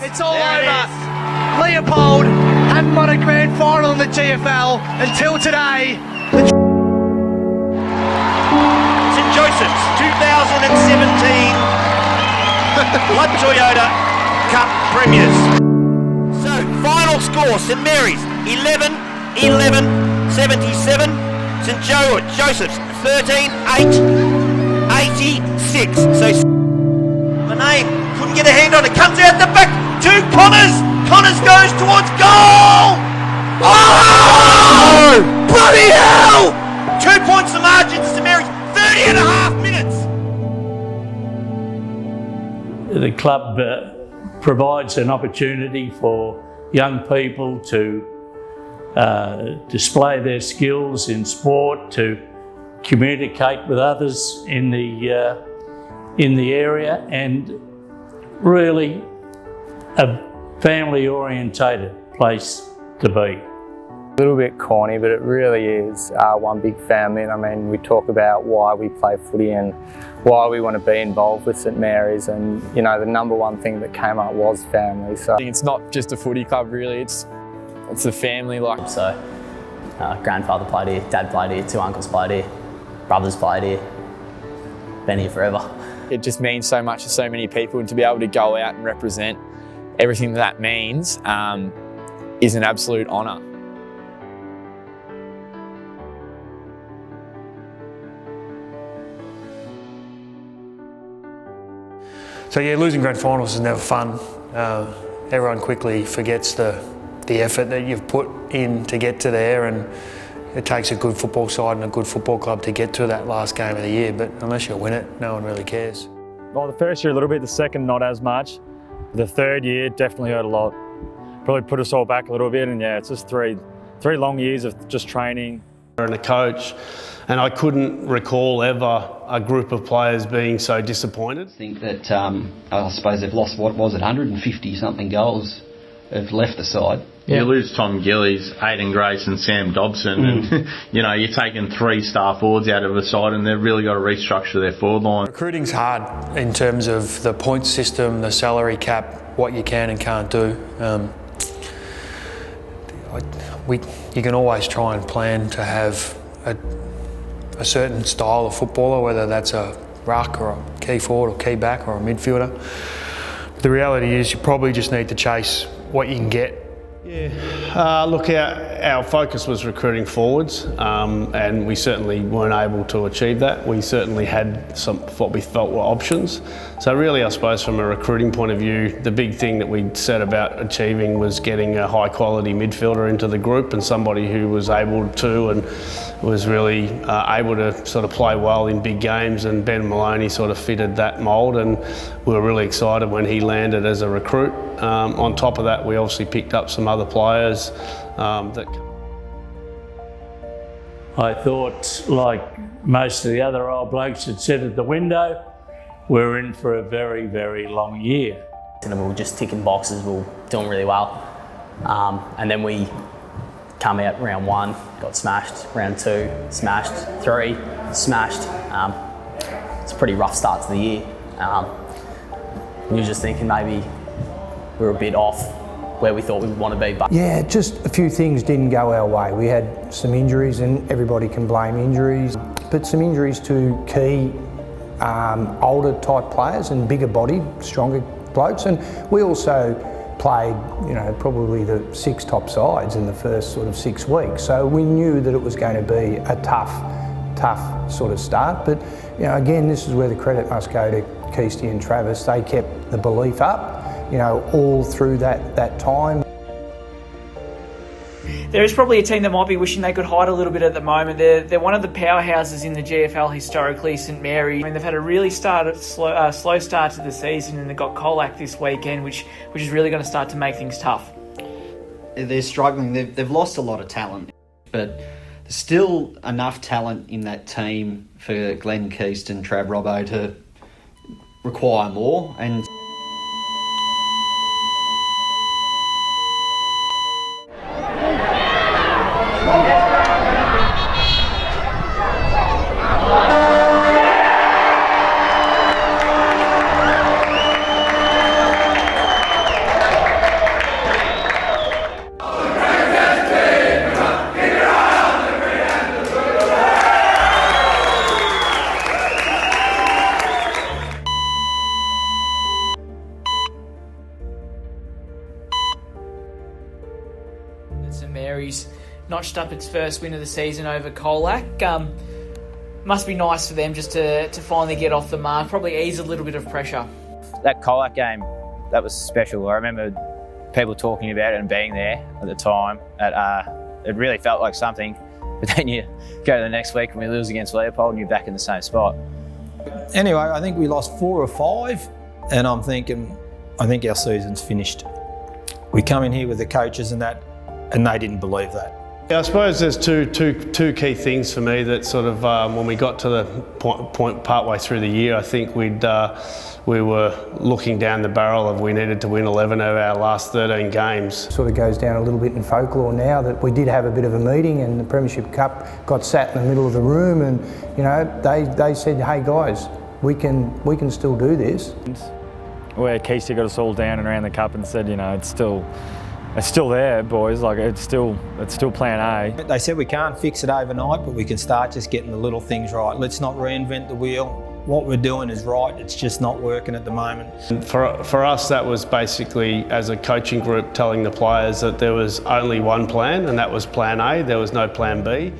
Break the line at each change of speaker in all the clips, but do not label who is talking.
It's all over. Leopold hadn't won a grand final in the GFL until today.
St Joseph's 2017 Club Toyota Cup Premiers. So, final score, St Mary's 11-77, St Joseph's 13-8, 86. So, Manane couldn't get a hand on it, comes out the back to Connors. Connors goes towards goal. Oh! Bloody hell! 2 points the margin to St Mary's, 30 and a half minutes.
The club provides an opportunity for young people to display their skills in sport, to communicate with others in the area, and really a family orientated place to be.
A little bit corny, but it really is one big family. And I mean, we talk about why we play footy and why we want to be involved with St Mary's, and you know, the number one thing that came up was family. So
I think it's not just a footy club really, it's a family. Like,
so grandfather played here, dad played here, 2 uncles played here, brothers played here, been here forever.
it just means so much to so many people, and to be able to go out and represent everything that means is an absolute honour.
So yeah, losing grand finals is never fun. Everyone quickly forgets the effort that you've put in to get to there, and it takes a good football side and a good football club to get to that last game of the year, but unless you win it, no one really cares.
Well, the first year a little bit, the second not as much. The third year definitely hurt a lot. Probably put us all back a little bit, and yeah, it's just three long years of just training.
And a coach, and I couldn't recall ever a group of players being so disappointed.
I think that I suppose they've lost, what was it, 150 something goals have left the side.
Yeah. You lose Tom Gillies, Aidan Grace and Sam Dobson, and you know, you're taking 3 star forwards out of the side, and they've really got to restructure their forward line.
Recruiting's hard in terms of the point system, the salary cap, what you can and can't do. You can always try and plan to have a certain style of footballer, whether that's a ruck or a key forward or key back or a midfielder. The reality is you probably just need to chase what you can get.
Yeah, look, our focus was recruiting forwards, and we certainly weren't able to achieve that. We certainly had some what we felt were options. So really, I suppose from a recruiting point of view, the big thing that we set about achieving was getting a high quality midfielder into the group, and somebody who was able to and was really able to sort of play well in big games, and Ben Maloney sort of fitted that mould, and we were really excited when he landed as a recruit. On top of that, we obviously picked up some other players that...
I thought, like most of the other old blokes had said at the window, we're in for a very, very long year.
And we were just ticking boxes, we were doing really well. And then we come out round 1, got smashed, round 2, smashed, 3, smashed. It's a pretty rough start to the year. We were just thinking maybe we were a bit off where we thought we would want to be. But
yeah, just a few things didn't go our way. We had some injuries, and everybody can blame injuries, but some injuries to key older type players and bigger bodied, stronger blokes. And we also played, you know, probably the 6 top sides in the first sort of 6 weeks. So we knew that it was going to be a tough sort of start. But, you know, again, this is where the credit must go to Keisty and Travis. They kept the belief up, you know, all through that time.
There is probably a team that might be wishing they could hide a little bit at the moment. They're one of the powerhouses in the GFL historically, St Mary. I mean, they've had a really slow start to the season, and they've got Colac this weekend, which is really going to start to make things tough.
They're struggling. They've lost a lot of talent, but there's still enough talent in that team for Glenn Keast and Trav Robbo to require more. And
that St Mary's notched up its first win of the season over Colac. Must be nice for them just to finally get off the mark, probably ease a little bit of pressure.
That Colac game, that was special. I remember people talking about it and being there at the time. It really felt like something, but then you go to the next week and we lose against Leopold and you're back in the same spot.
Anyway, I think we lost 4 or 5 and I'm thinking, I think our season's finished. We come in here with the coaches and that, and they didn't believe that.
Yeah, I suppose there's two key things for me that sort of when we got to the point partway through the year, I think we were looking down the barrel of we needed to win 11 of our last 13 games.
Sort of goes down a little bit in folklore now that we did have a bit of a meeting and the Premiership Cup got sat in the middle of the room and they said, hey guys, we can still do this.
Where Keisha got us all down and around the cup and said, it's still there, boys. Like it's still plan A.
They said we can't fix it overnight, but we can start just getting the little things right. Let's not reinvent the wheel. What we're doing is right. It's just not working at the moment.
For us, that was basically as a coaching group telling the players that there was only one plan, and that was plan A. There was no plan B.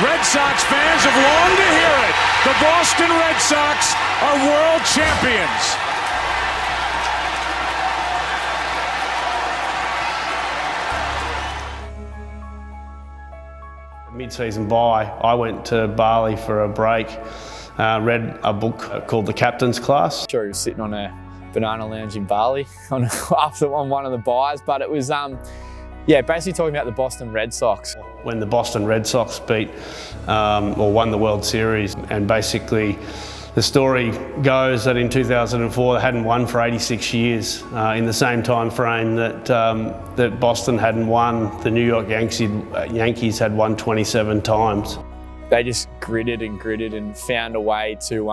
Red Sox fans have longed to hear it. The Boston Red Sox are world champions.
Mid-season bye, I went to Bali for a break, read a book called The Captain's Class.
Sure, he was sitting on a banana lounge in Bali on one of the buys, but it was basically talking about the Boston Red Sox.
When the Boston Red Sox beat or won the World Series, and basically the story goes that in 2004 they hadn't won for 86 years. In the same time frame that Boston hadn't won, the New York Yankees had won 27 times.
They just gritted and found a way to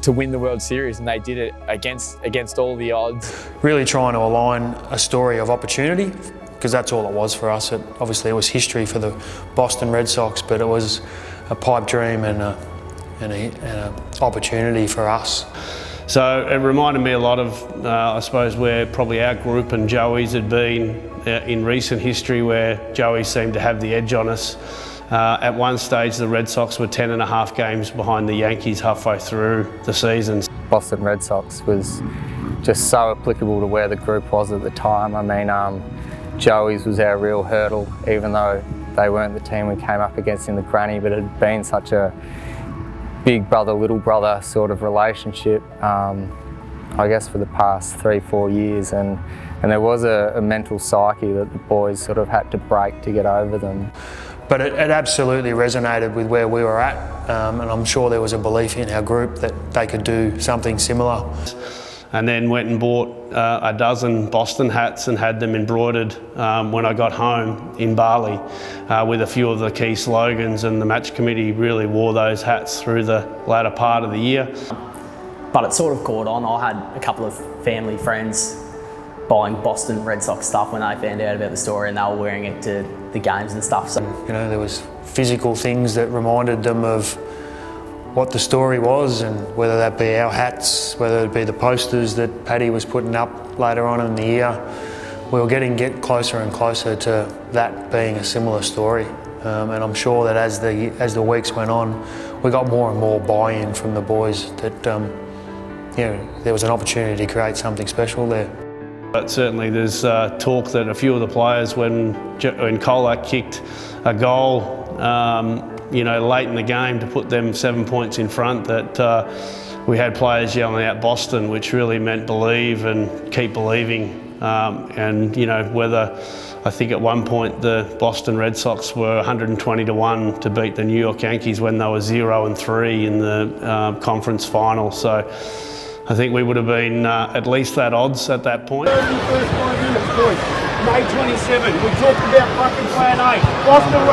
win the World Series, and they did it against all the odds.
Really trying to align a story of opportunity, because that's all it was for us. Obviously it was history for the Boston Red Sox, but it was a pipe dream and an opportunity for us.
So it reminded me a lot of, I suppose, where probably our group and Joey's had been in recent history, where Joey seemed to have the edge on us. At one stage, the Red Sox were 10.5 games behind the Yankees halfway through the season.
Boston Red Sox was just so applicable to where the group was at the time. I mean, Joey's was our real hurdle, even though they weren't the team we came up against in the granny, but it had been such a big brother, little brother sort of relationship, I guess, for the past 3-4 years. And there was a mental psyche that the boys sort of had to break to get over them.
But it absolutely resonated with where we were at, and I'm sure there was a belief in our group that they could do something similar.
And then went and bought a dozen Boston hats and had them embroidered when I got home in Bali with a few of the key slogans, and the match committee really wore those hats through the latter part of the year.
But it sort of caught on. I had a couple of family friends buying Boston Red Sox stuff when they found out about the story, and they were wearing it to the games and stuff. So
there was physical things that reminded them of what the story was, and whether that be our hats, whether it be the posters that Paddy was putting up later on in the year, we were getting closer and closer to that being a similar story. And I'm sure that as the weeks went on, we got more and more buy-in from the boys that there was an opportunity to create something special there.
But certainly there's talk that a few of the players, when Colac kicked a goal, late in the game to put them 7 points in front, that we had players yelling out Boston, which really meant believe and keep believing. Whether I think at one point the Boston Red Sox were 120-1 to beat the New York Yankees when they were 0-3 in the conference final. So I think we would have been at least that odds at that point.
May 27, we talked about fucking plan A. Boston were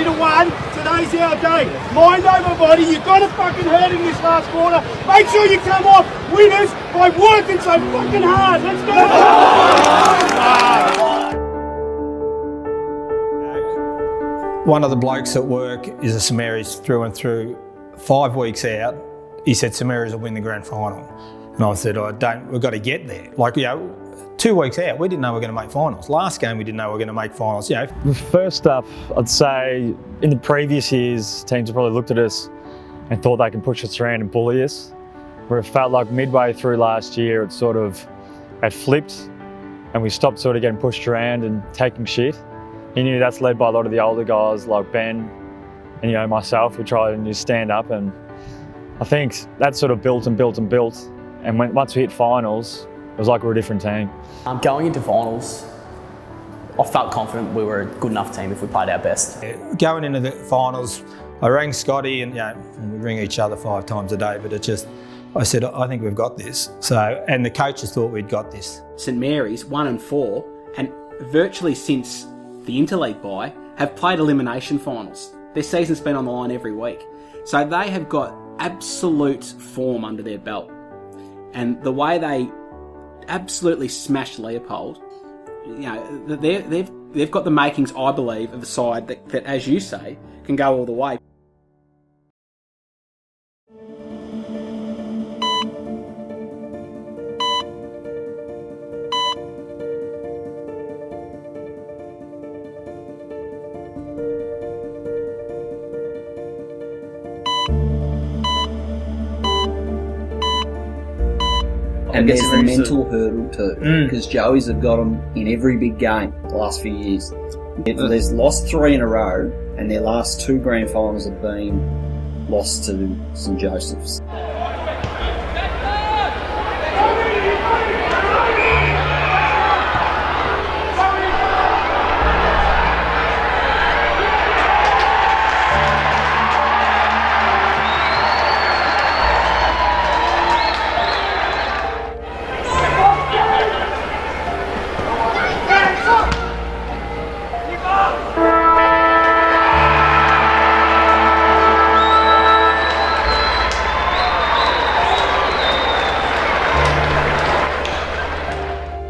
120-1. Today's our day. Mind over body. You've got to fucking hurt in this last quarter. Make sure you come off winners by working so fucking hard. Let's go.
one of the blokes at work is a St Mary's through and through. 5 weeks out, he said St Mary's will win the grand final. And I said, we've got to get there. 2 weeks out, we didn't know we were going to make finals. Last game, we didn't know we were going to make finals.
First up, I'd say in the previous years, teams have probably looked at us and thought they can push us around and bully us. Where it felt like midway through last year, it flipped and we stopped sort of getting pushed around and taking shit. You knew that's led by a lot of the older guys like Ben and myself, who tried to just stand up, and I think that sort of built and built and built, and once we hit finals, it was like we're a different team.
Going into finals, I felt confident we were a good enough team if we played our best.
Going into the finals, I rang Scotty, and we ring each other 5 times a day, but I said, I think we've got this. And the coaches thought we'd got this.
St Mary's 1 and 4, and virtually since the interleague bye, have played elimination finals. Their season's been on the line every week. So they have got absolute form under their belt. And the way they absolutely smashed Leopold, they've got the makings, I believe, of a side that, as you say, can go all the way.
And there's the mental hurdle too, because Joey's have got them in every big game the last few years. They've lost 3 in a row, and their last 2 grand finals have been lost to St Joseph's.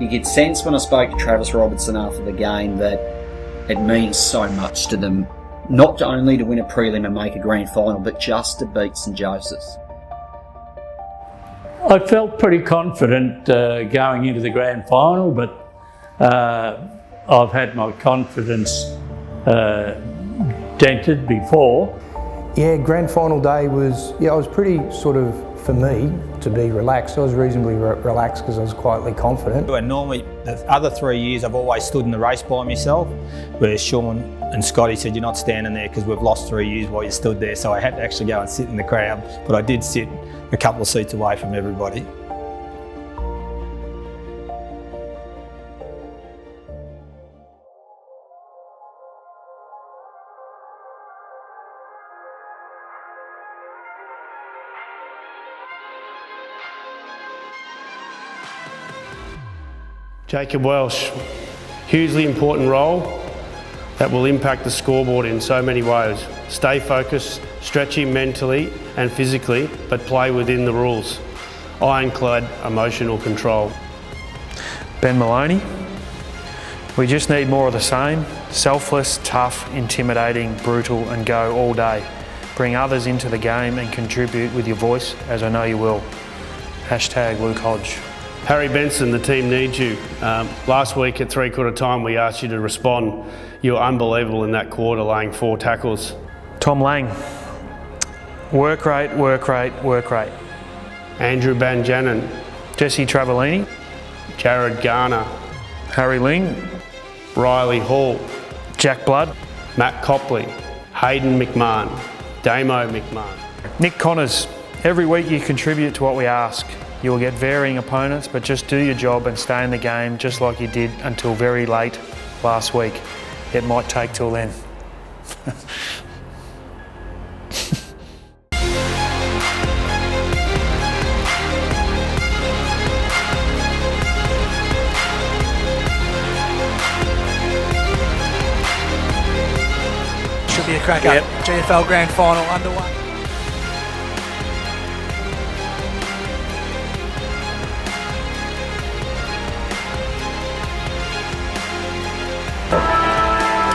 You get sense when I spoke to Travis Robertson after the game that it means so much to them, not only to win a prelim and make a grand final, but just to beat St Joseph's.
I felt pretty confident going into the grand final, but I've had my confidence dented before.
Yeah, grand final day was, I was pretty for me, to be relaxed. I was reasonably relaxed because I was quietly confident.
And normally, the other 3 years, I've always stood in the race by myself, where Sean and Scotty said, you're not standing there because we've lost 3 years while you stood there. So I had to actually go and sit in the crowd, but I did sit a couple of seats away from everybody.
Jacob Welsh, hugely important role that will impact the scoreboard in so many ways. Stay focused, stretch him mentally and physically, but play within the rules. Ironclad emotional control.
Ben Maloney, we just need more of the same. Selfless, tough, intimidating, brutal, and go all day. Bring others into the game and contribute with your voice, as I know you will. # Luke Hodge.
Harry Benson, the team needs you. Last week at 3/4 time, we asked you to respond. You were unbelievable in that quarter, laying 4 tackles.
Tom Lang, work rate, work rate, work rate.
Andrew Banjanin.
Jesse Travellini.
Jared Garner.
Harry Ling.
Riley Hall.
Jack Blood.
Matt Copley. Hayden McMahon. Damo McMahon.
Nick Connors, every week you contribute to what we ask. You will get varying opponents, but just do your job and stay in the game just like you did until very late last week. It might take till then.
Should be a cracker.
Yep.
GFL Grand Final underway.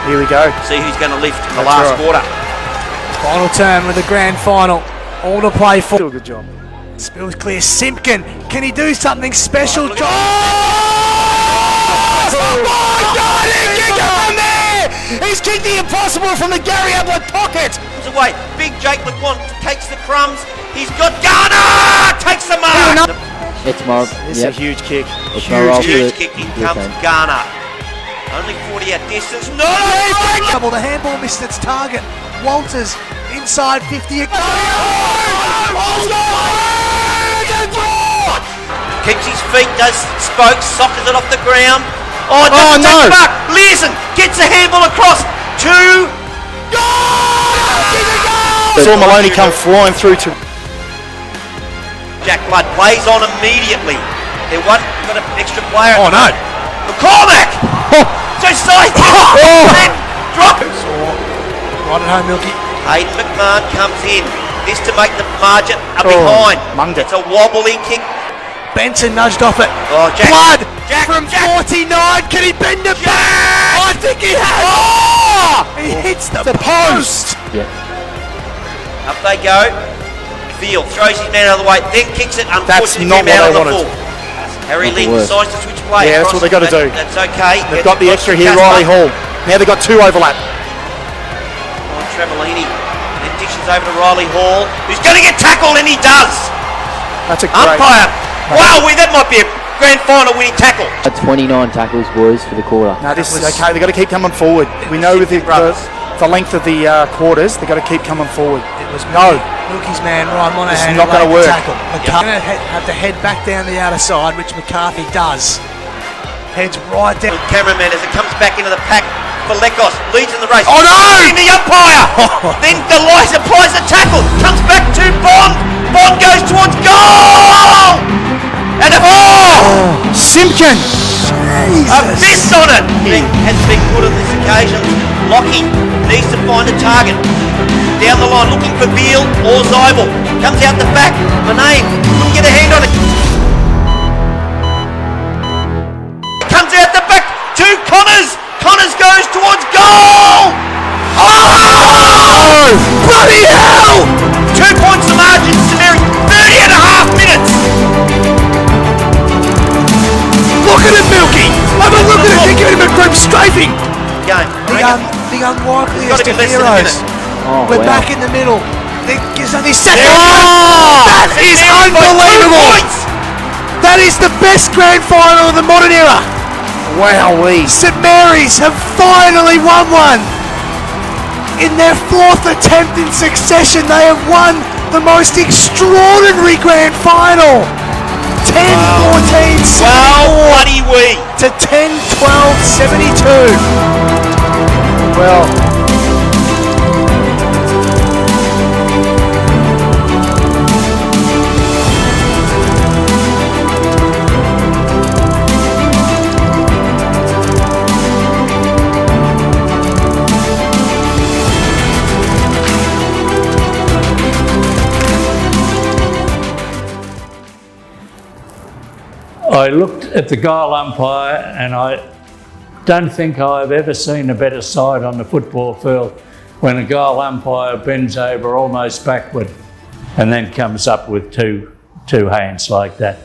Here we go.
See who's going to lift in the last quarter.
Final turn with the grand final. All to play for.
Do a good job.
Spills clear. Simpkin. Can he do something special?
Oh,
Oh my God! He kicked it from there! He's kicked the impossible from the Gary Ablett pocket.
Comes away. Big Jake LeQuant takes the crumbs. He's got Garner! Takes the mark.
It's more.
This is a huge kick.
Huge kick. In comes Garner. Only 40 out distance. No!
Double. The handball missed its target. Walters inside 50.
Keeps his feet, does spokes, sockets it off the ground. Oh, doesn't take the mark. Learson gets a handball across to goal!
Saw Maloney come flying through to.
Jack Blood plays on immediately. There got an extra player.
Oh no!
McCormack! So side and drop.
Right at home, Milky.
Hayden McMahon comes in. This to make the margin behind. It's a wobbly kick.
Benson nudged off it.
Oh, Jack.
Blood from 49. Can he bend it back? I think he has. Oh! He hits the post.
Yeah.
Up they go. Field throws his man out of the way, then kicks it.
That's
Unfortunately,
not what
out
I
on the
wanted.
full. Harry Lee decides to switch play.
Yeah, that's what they got to do.
That's okay.
They've got the extra here, Riley Hall. Now they've got two overlap.
Oh, Trevelini then dishes over to Riley Hall, who's going to get tackled, and he does.
That's a great
umpire. Wow, that might be a grand final winning tackle.
29 tackles, boys, for the quarter.
No, this is okay. They've got to keep coming forward. We know with the length of the quarters, they've got to keep coming forward.
It was
no.
Milky's man, Ryan Monahan.
This is not going to work.
McCarthy have to head back down the outer side, which McCarthy does. Heads right down.
Cameraman as it comes back into the pack for Lekos, leads in the race.
Oh no!
In the umpire! Then Delight applies the tackle, comes back to Bond. Bond goes towards goal! And
Simpkin!
A miss on it! Has been put on this occasion. Lockie needs to find a target. Down the line looking for Beale or Zybel. Comes out the back. Manane couldn't get a hand on it. Comes out the back to Connors. Connors goes towards goal! Oh! Bloody hell! 2 points the margin, Samiri. 30 and a half minutes.
Look at it, Milky! Have a look at it! They're giving him a group strafing!
Game.
The unlikeliest of heroes.
Oh,
We're
wow.
back in the middle. There's only second. That is unbelievable! That is the best grand final of the modern era.
Wowee.
St Mary's have finally won one. In their fourth attempt in succession, they have won the most extraordinary grand final. 10-14, 74
bloody wee.
to 10-12, 72.
Well.
I looked at the goal umpire and I don't think I've ever seen a better sight on the football field when a goal umpire bends over almost backward and then comes up with two hands like that.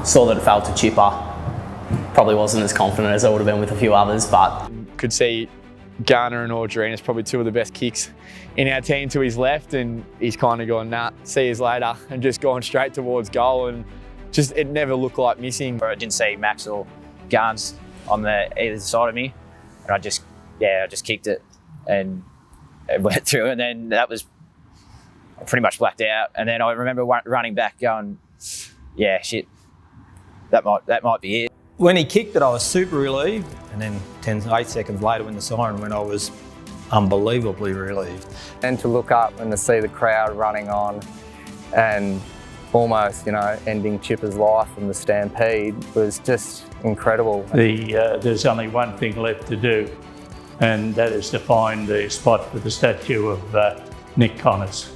Saw that it fell to Chipper. Probably wasn't as confident as I would have been with a few others, but
could see Garner and Audrina's probably two of the best kicks in our team to his left, and he's kind of gone, nah, see you later, and just gone straight towards goal, and just it never looked like missing.
I didn't see Max or Garns on the either side of me, and I just kicked it and it went through, and then that was I pretty much blacked out. And then I remember running back, going, "Yeah, shit, that might be it."
When he kicked it, I was super relieved, and then 8 seconds later when the siren went, I was unbelievably relieved.
And to look up and to see the crowd running on and almost, ending Chipper's life from the stampede was just incredible.
There's only one thing left to do, and that is to find the spot for the statue of Nick Connors.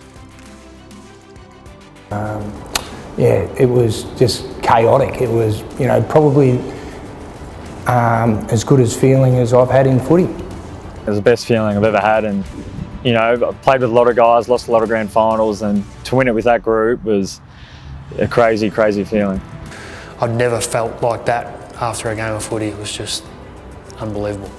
It was just chaotic. It was, probably as good as feeling as I've had in footy.
It was the best feeling I've ever had, and you know, I've played with a lot of guys, lost a lot of grand finals, and to win it with that group was a crazy, crazy feeling.
I've never felt like that after a game of footy. It was just unbelievable.